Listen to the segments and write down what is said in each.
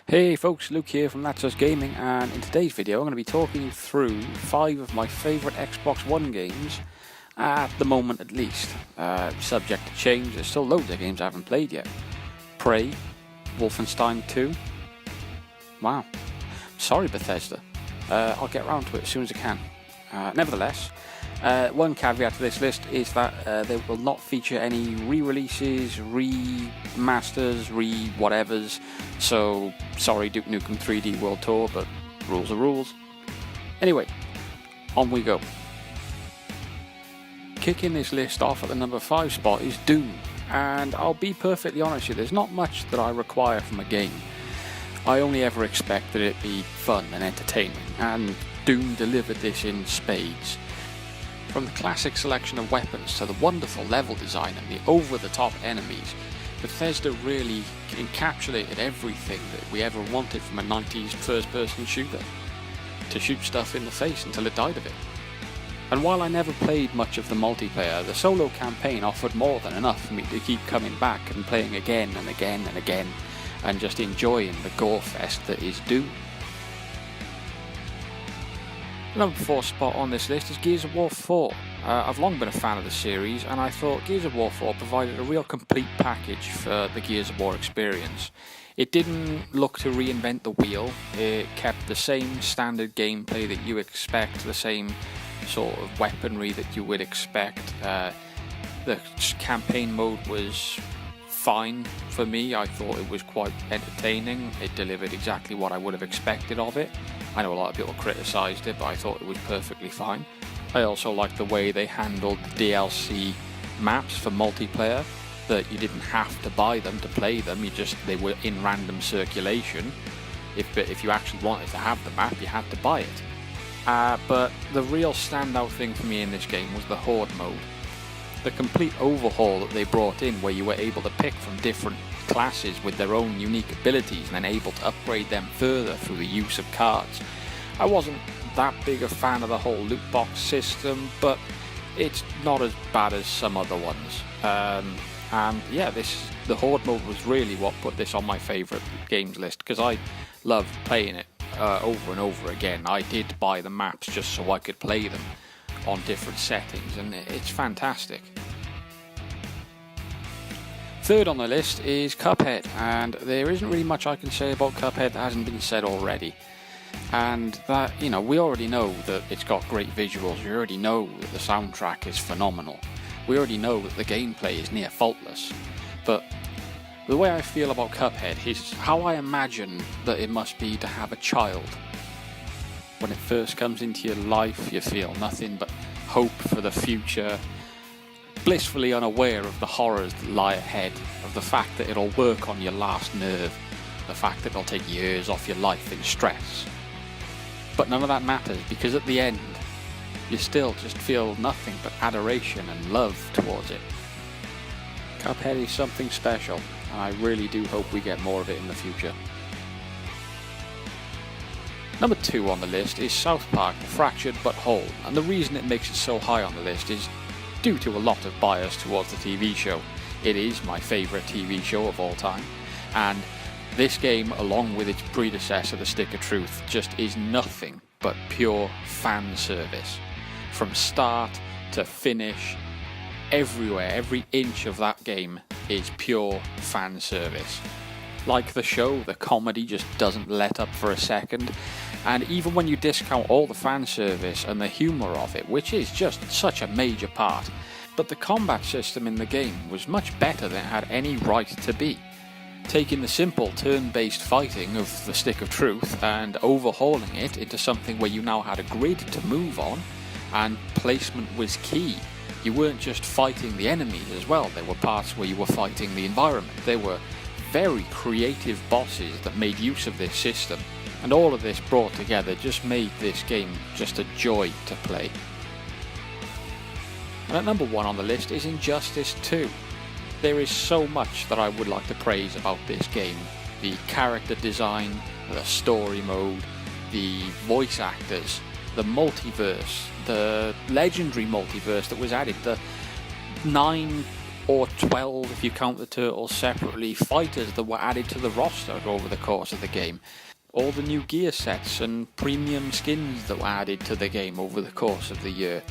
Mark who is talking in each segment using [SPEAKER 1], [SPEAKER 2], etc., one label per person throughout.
[SPEAKER 1] Hey folks, Luke here from That's Us Gaming, and in today's video I'm going to be talking you through 5 of my favourite Xbox One games, at the moment at least. Subject to change, there's still loads of games I haven't played yet. Prey, Wolfenstein 2. Wow. Sorry Bethesda. I'll get around to it as soon as I can. Nevertheless, one caveat to this list is that they will not feature any re-releases, remasters, re-whatevers, so sorry Duke Nukem 3D World Tour, but rules are rules. Anyway, on we go. Kicking this list off at the number 5 spot is Doom, and I'll be perfectly honest with you, there's not much that I require from a game. I only ever expect that it be fun and entertaining, and Doom delivered this in spades. From the classic selection of weapons to the wonderful level design and the over-the-top enemies, Bethesda really encapsulated everything that we ever wanted from a 90s first-person shooter. To shoot stuff in the face until it died of it. And while I never played much of the multiplayer, the solo campaign offered more than enough for me to keep coming back and playing again and again and again, and just enjoying the gore fest that is Doom. The number 4 spot on this list is Gears of War 4. I've long been a fan of the series, and I thought Gears of War 4 provided a real complete package for the Gears of War experience. It didn't look to reinvent the wheel, it kept the same standard gameplay that you expect, the same sort of weaponry that you would expect. The campaign mode was fine for me. I thought it was quite entertaining. It delivered exactly what I would have expected of it. I know a lot of people criticised it, but I thought it was perfectly fine. I also liked the way they handled the DLC maps for multiplayer, that you didn't have to buy them to play them, they were in random circulation. If you actually wanted to have the map, you had to buy it. But the real standout thing for me in this game was the Horde mode. The complete overhaul that they brought in, where you were able to pick from different classes with their own unique abilities and then able to upgrade them further through the use of cards. I wasn't that big a fan of the whole loot box system, but it's not as bad as some other ones. And yeah, the Horde mode was really what put this on my favourite games list, because I loved playing it over and over again. I did buy the maps just so I could play them on different settings, and it's fantastic. Third on the list is Cuphead, and there isn't really much I can say about Cuphead that hasn't been said already. And that, we already know that it's got great visuals, we already know that the soundtrack is phenomenal, we already know that the gameplay is near faultless, but the way I feel about Cuphead is how I imagine that it must be to have a child. When it first comes into your life, you feel nothing but hope for the future, blissfully unaware of the horrors that lie ahead, of the fact that it'll work on your last nerve, the fact that it'll take years off your life in stress. But none of that matters, because at the end, you still just feel nothing but adoration and love towards it. Cuphead is something special, and I really do hope we get more of it in the future. Number 2 on the list is South Park: The Fractured But Whole, and the reason it makes it so high on the list is due to a lot of bias towards the TV show. It is my favourite TV show of all time, and this game, along with its predecessor, The Stick of Truth, just is nothing but pure fan service. From start to finish, everywhere, every inch of that game is pure fan service. Like the show, the comedy just doesn't let up for a second, and even when you discount all the fan service and the humour of it, which is just such a major part, but the combat system in the game was much better than it had any right to be. Taking the simple turn-based fighting of The Stick of Truth and overhauling it into something where you now had a grid to move on, and placement was key. You weren't just fighting the enemies as well, there were parts where you were fighting the environment. There were very creative bosses that made use of this system, and all of this brought together just made this game just a joy to play. And at number 1 on the list is Injustice 2. There is so much that I would like to praise about this game. The character design, the story mode, the voice actors, the multiverse, the legendary multiverse that was added, the 9 or 12 if you count the Turtles separately, fighters that were added to the roster over the course of the game. All the new gear sets and premium skins that were added to the game over the course of the year.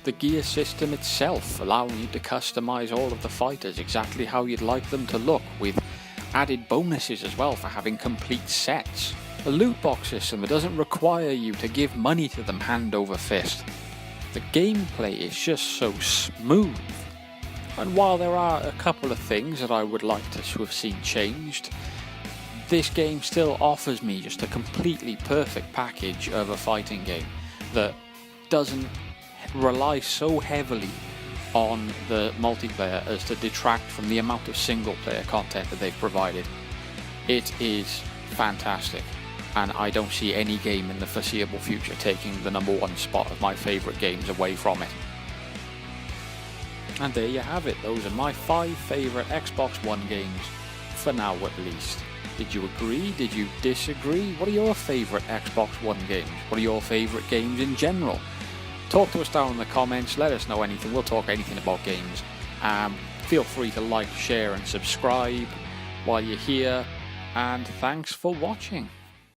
[SPEAKER 1] The gear system itself allowing you to customize all of the fighters exactly how you'd like them to look, with added bonuses as well for having complete sets. A loot box system that doesn't require you to give money to them hand over fist. The gameplay is just so smooth. And while there are a couple of things that I would like to have seen changed, this game still offers me just a completely perfect package of a fighting game that doesn't rely so heavily on the multiplayer as to detract from the amount of single player content that they've provided. It is fantastic, and I don't see any game in the foreseeable future taking the number one spot of my favourite games away from it. And there you have it, those are my 5 favourite Xbox One games, for now at least. Did you agree? Did you disagree? What are your favourite Xbox One games? What are your favourite games in general? Talk to us down in the comments, let us know anything, we'll talk anything about games. Feel free to like, share and subscribe while you're here, and thanks for watching.